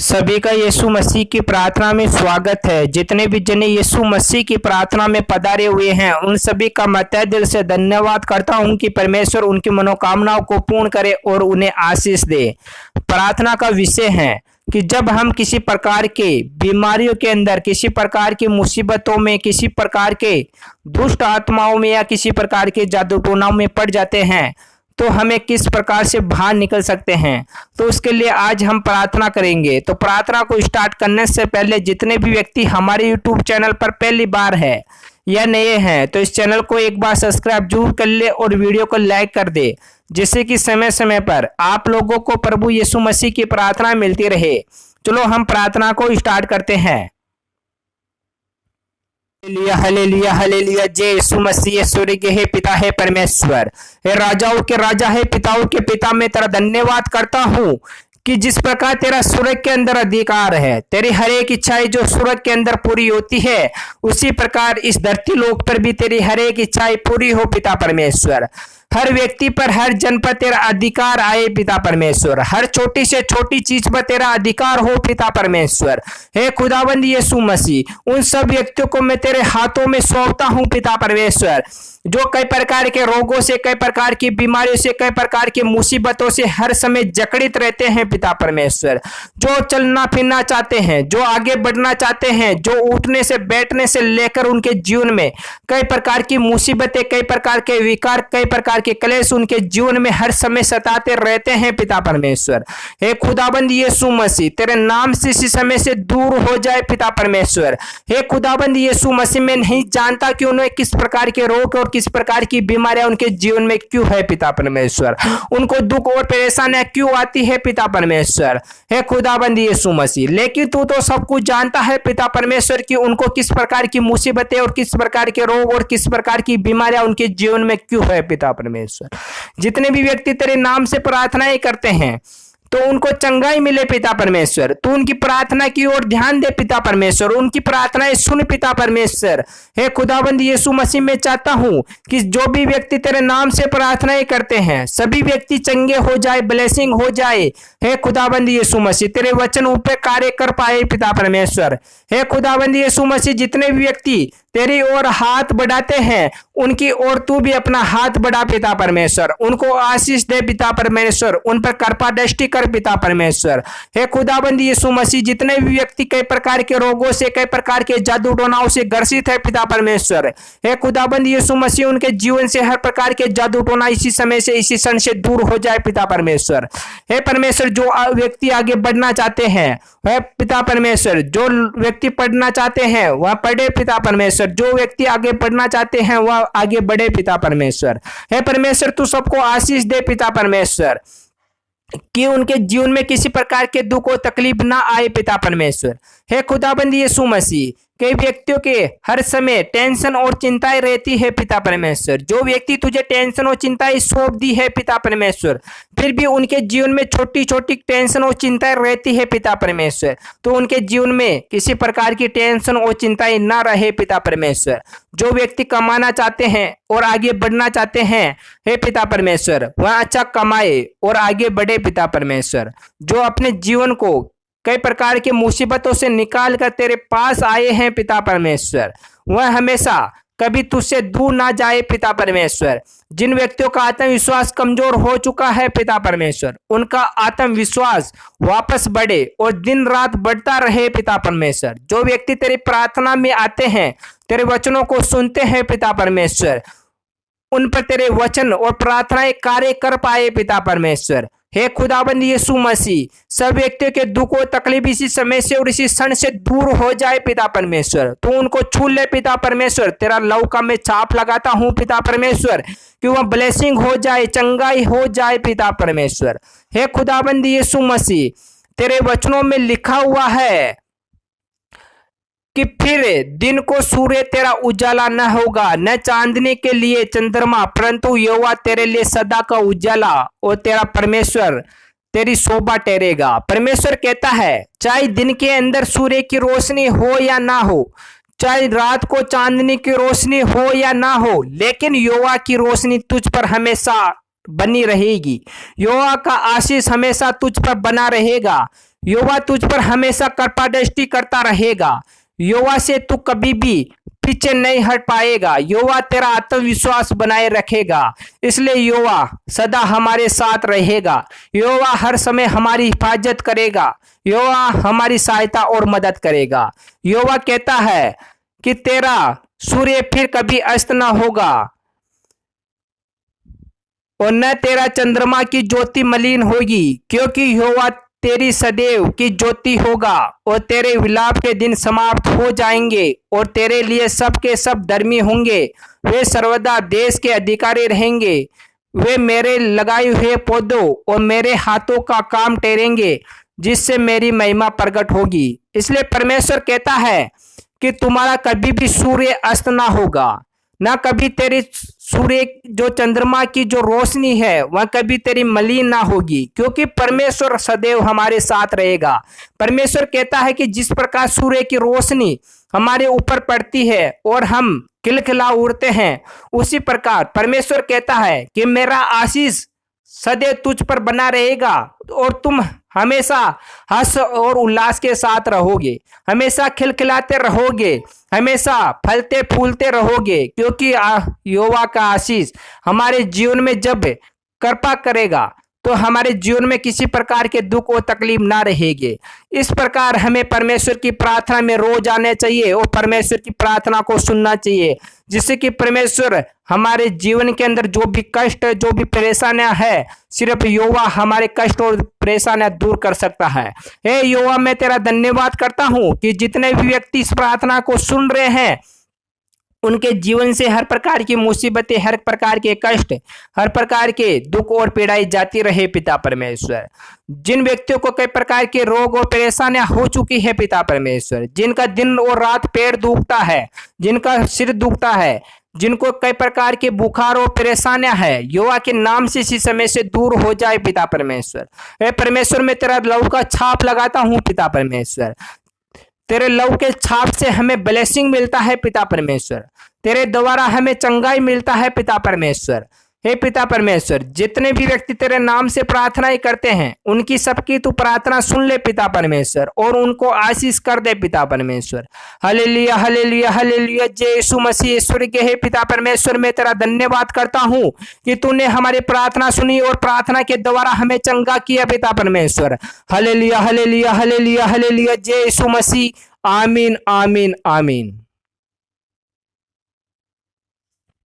सभी का यीशु मसीह की प्रार्थना में स्वागत है। जितने भी जने यीशु मसीह की प्रार्थना में पधारे हुए हैं उन सभी का मैं तहे दिल से धन्यवाद करता हूं कि परमेश्वर उनकी मनोकामनाओं को पूर्ण करे और उन्हें आशीष दे। प्रार्थना का विषय है कि जब हम किसी प्रकार के बीमारियों के अंदर, किसी प्रकार की मुसीबतों में, किसी प्रकार के दुष्ट आत्माओं में या किसी प्रकार के जादू टोनाओं में पड़ जाते हैं तो हमें किस प्रकार से बाहर निकल सकते हैं। तो उसके लिए आज हम प्रार्थना करेंगे। तो प्रार्थना को स्टार्ट करने से पहले जितने भी व्यक्ति हमारे YouTube चैनल पर पहली बार है या नए हैं तो इस चैनल को एक बार सब्सक्राइब जरूर कर ले और वीडियो को लाइक कर दे, जिससे कि समय समय पर आप लोगों को प्रभु यीशु मसीह की प्रार्थना मिलती रहे। चलो हम प्रार्थना को स्टार्ट करते हैं। Hallelujah hallelujah hallelujah. जय यीशु मसीह। स्वर्ग के हे पिता है परमेश्वर, हे राजाओं के राजा है, पिताओं के पिता, मैं तेरा धन्यवाद करता हूँ कि जिस प्रकार तेरा स्वर्ग के अंदर अधिकार है, तेरी हर एक इच्छाएं जो स्वर्ग के अंदर पूरी होती है उसी प्रकार इस धरती लोक पर भी तेरी हर एक इच्छाएं पूरी हो पिता परमेश्वर। हर व्यक्ति पर, हर जन पर तेरा अधिकार आए पिता परमेश्वर। हर छोटी से छोटी चीज पर तेरा अधिकार हो पिता परमेश्वर। हे खुदाबंद यीशु मसीह, उन सब व्यक्तियों को मैं तेरे हाथों में सौंपता हूं पिता परमेश्वर, जो कई प्रकार के रोगों से, कई प्रकार की बीमारियों से, कई प्रकार की मुसीबतों से हर समय जकड़ित रहते हैं पिता परमेश्वर। जो चलना फिरना चाहते हैं, जो आगे बढ़ना चाहते हैं, जो उठने से बैठने से लेकर उनके जीवन में कई प्रकार की मुसीबतें, कई प्रकार के विकार, कई प्रकार के क्लेश उनके जीवन में हर समय सताते रहते हैं पिता परमेश्वर। हे खुदाबंद यीशु मसीह, तेरे नाम से इसी समय से दूर हो जाए पिता परमेश्वर। हे खुदाबंद यीशु मसीह, मैं नहीं जानता कि उन्हें किस प्रकार के रोग और किस प्रकार की बीमारियां उनके जीवन में क्यों है पिता परमेश्वर, उनको दुख और परेशानियां क्यों आती है पिता परमेश्वर। हे खुदाबंद यीशु मसीह, लेकिन तू तो सब कुछ जानता है पिता परमेश्वर कि उनको किस प्रकार की मुसीबतें और किस प्रकार के रोग और किस प्रकार की बीमारियां उनके जीवन में क्यों है पिता परमेश्वर। जितने भी व्यक्ति तेरे नाम से प्रार्थनाएं करते हैं तो उनको चंगाई मिले पिता परमेश्वर। तू उनकी प्रार्थना की ओर ध्यान दे पिता परमेश्वर, उनकी प्रार्थनाएं सुन पिता परमेश्वर। हे खुदाबंद यीशु मसीह, मैं चाहता हूं कि जो भी व्यक्ति तेरे नाम से प्रार्थनाएं करते हैं सभी व्यक्ति चंगे हो जाए, ब्लेसिंग हो जाए। हे खुदाबंद यीशु मसीह, तेरे वचन उन पे कार्य कर पाए पिता परमेश्वर। हे खुदाबंद यीशु मसीह, जितने भी व्यक्ति तेरी ओर हाथ बढ़ाते हैं उनकी ओर तू भी अपना हाथ बढ़ा पिता परमेश्वर, उनको आशीष दे पिता परमेश्वर, उन पर कृपा दृष्टि कर पिता परमेश्वर। हे खुदाबंद यीशु मसीह, जितने भी व्यक्ति कई प्रकार के रोगों से, कई प्रकार के जादू टोनाओं से ग्रसित है पिता परमेश्वर, हे खुदाबंद यीशु मसीह, उनके जीवन से हर प्रकार के जादू टोना इसी समय से, इसी क्षण से दूर हो जाए पिता परमेश्वर। हे परमेश्वर, जो व्यक्ति आगे बढ़ना चाहते हैं वह पिता परमेश्वर, जो व्यक्ति पढ़ना चाहते हैं वह पढ़े पिता परमेश्वर, जो व्यक्ति आगे बढ़ना चाहते हैं वह आगे बढ़े पिता परमेश्वर। हे परमेश्वर, तू सबको आशीष दे पिता परमेश्वर कि उनके जीवन में किसी प्रकार के दुख और तकलीफ ना आए पिता परमेश्वर। हे खुदाबंद यीशु मसीह, कई व्यक्तियों के हर समय टेंशन और चिंताएं रहती है पिता परमेश्वर, जो व्यक्ति तुझे टेंशन और चिंताएं सौंप दी है पिता परमेश्वर फिर भी उनके जीवन में छोटी छोटी टेंशन और चिंताएं रहती है पिता परमेश्वर, तो उनके जीवन में किसी प्रकार की टेंशन और चिंताएं ना रहे पिता परमेश्वर। जो व्यक्ति कमाना चाहते हैं और आगे बढ़ना चाहते हैं हे पिता परमेश्वर, वह अच्छा कमाए और आगे बढ़े पिता परमेश्वर। जो अपने जीवन को कई प्रकार के मुसीबतों से निकाल कर तेरे पास आए हैं पिता परमेश्वर, वह हमेशा कभी तुझसे दूर ना जाए पिता परमेश्वर। जिन व्यक्तियों का आत्मविश्वास कमजोर हो चुका है पिता परमेश्वर, उनका आत्मविश्वास वापस बढ़े और दिन रात बढ़ता रहे पिता परमेश्वर। जो व्यक्ति तेरी प्रार्थना में आते हैं, तेरे वचनों को सुनते हैं पिता परमेश्वर, उन पर तेरे वचन और प्रार्थनाएं कार्य कर पाए पिता परमेश्वर। हे खुदाबंद यीशु मसीह, सब व्यक्तियों के दुख और तकलीफ इसी समय से और इसी क्षण से दूर हो जाए पिता परमेश्वर। तू उनको छू ले पिता परमेश्वर। तेरा लव का मैं छाप लगाता हूं पिता परमेश्वर कि वह ब्लेसिंग हो जाए, चंगाई हो जाए पिता परमेश्वर। हे खुदाबंद यीशु मसीह, तेरे वचनों में लिखा हुआ है कि फिर दिन को सूर्य तेरा उजाला न होगा, न चांदनी के लिए चंद्रमा, परंतु यहोवा तेरे लिए सदा का उजाला और तेरा परमेश्वर तेरी शोभा ठहरेगा। परमेश्वर कहता है, चाहे दिन के अंदर सूर्य की रोशनी हो या ना हो, चाहे रात को चांदनी की रोशनी हो या ना हो, लेकिन यहोवा की रोशनी तुझ पर हमेशा बनी रहेगी। यहोवा का आशीष हमेशा तुझ पर बना रहेगा। यहोवा तुझ पर हमेशा कृपा दृष्टि करता रहेगा। यहोवा से तू कभी भी पीछे नहीं हट पाएगा। यहोवा तेरा आत्मविश्वास बनाए रखेगा, इसलिए यहोवा सदा हमारे साथ रहेगा। यहोवा हर समय हमारी हिफाजत करेगा। यहोवा हमारी सहायता और मदद करेगा। यहोवा कहता है कि तेरा सूर्य फिर कभी अस्त न होगा और न तेरा चंद्रमा की ज्योति मलिन होगी, क्योंकि यहोवा तेरी सदैव की ज्योति होगा और तेरे विलाप के दिन समाप्त हो जाएंगे और तेरे लिए सब के सब धर्मी होंगे। वे सर्वदा देश के अधिकारी रहेंगे। वे मेरे लगाए हुए पौधों और मेरे हाथों का काम ठहरेंगे, जिससे मेरी महिमा प्रकट होगी। इसलिए परमेश्वर कहता है कि तुम्हारा कभी भी सूर्य अस्त ना होगा, ना कभी तेरी सूर्य जो चंद्रमा की जो रोशनी है वह कभी तेरी मलिन ना होगी, क्योंकि परमेश्वर सदैव हमारे साथ रहेगा। परमेश्वर कहता है कि जिस प्रकार सूर्य की रोशनी हमारे ऊपर पड़ती है और हम खिलखिला उड़ते हैं, उसी प्रकार परमेश्वर कहता है कि मेरा आशीष सदैव तुझ पर बना रहेगा और तुम हमेशा हर्ष और उल्लास के साथ रहोगे, हमेशा खिलखिलाते रहोगे, हमेशा फलते फूलते रहोगे, क्योंकि यहोवा का आशीष हमारे जीवन में जब कृपा करेगा तो हमारे जीवन में किसी प्रकार के दुख और तकलीफ ना रहेगी। इस प्रकार हमें परमेश्वर की प्रार्थना में रोज आना चाहिए और परमेश्वर की प्रार्थना को सुनना चाहिए, जिससे कि परमेश्वर हमारे जीवन के अंदर जो भी कष्ट, जो भी परेशानियां है, सिर्फ यहोवा हमारे कष्ट और परेशानियां दूर कर सकता है। हे यहोवा, मैं तेरा धन्यवाद करता हूं कि जितने भी व्यक्ति इस प्रार्थना को सुन रहे हैं, उनके जीवन से हर प्रकार की मुसीबतें, हर प्रकार के कष्ट, हर प्रकार के दुख और पीड़ाई जाती रहे पिता परमेश्वर। जिन व्यक्तियों को कई प्रकार के रोग और परेशानियां हो चुकी है पिता परमेश्वर, जिनका दिन और रात पेट दुखता है, जिनका सिर दुखता है, जिनको कई प्रकार के बुखार और परेशानियां है, यहोवा के नाम से इसी समय से दूर हो जाए पिता परमेश्वर। हे परमेश्वर, मैं तेरा लहू का छाप लगाता हूं पिता परमेश्वर। तेरे लहू के छाप से हमें ब्लेसिंग मिलता है पिता परमेश्वर, तेरे द्वारा हमें चंगाई मिलता है पिता परमेश्वर। हे पिता परमेश्वर, जितने भी व्यक्ति तेरे नाम से प्रार्थनाएं करते हैं, उनकी सबकी तू प्रार्थना सुन ले पिता परमेश्वर और उनको आशीष कर दे पिता परमेश्वर। Hallelujah, hallelujah, hallelujah. जय यीशु मसीह। ईश्वर के हे पिता परमेश्वर, मैं तेरा धन्यवाद करता हूँ कि तूने हमारी प्रार्थना सुनी और प्रार्थना के द्वारा हमें चंगा किया पिता परमेश्वर। Hallelujah, hallelujah, hallelujah, hallelujah. जय यीशु मसीह। आमीन, आमीन, आमीन।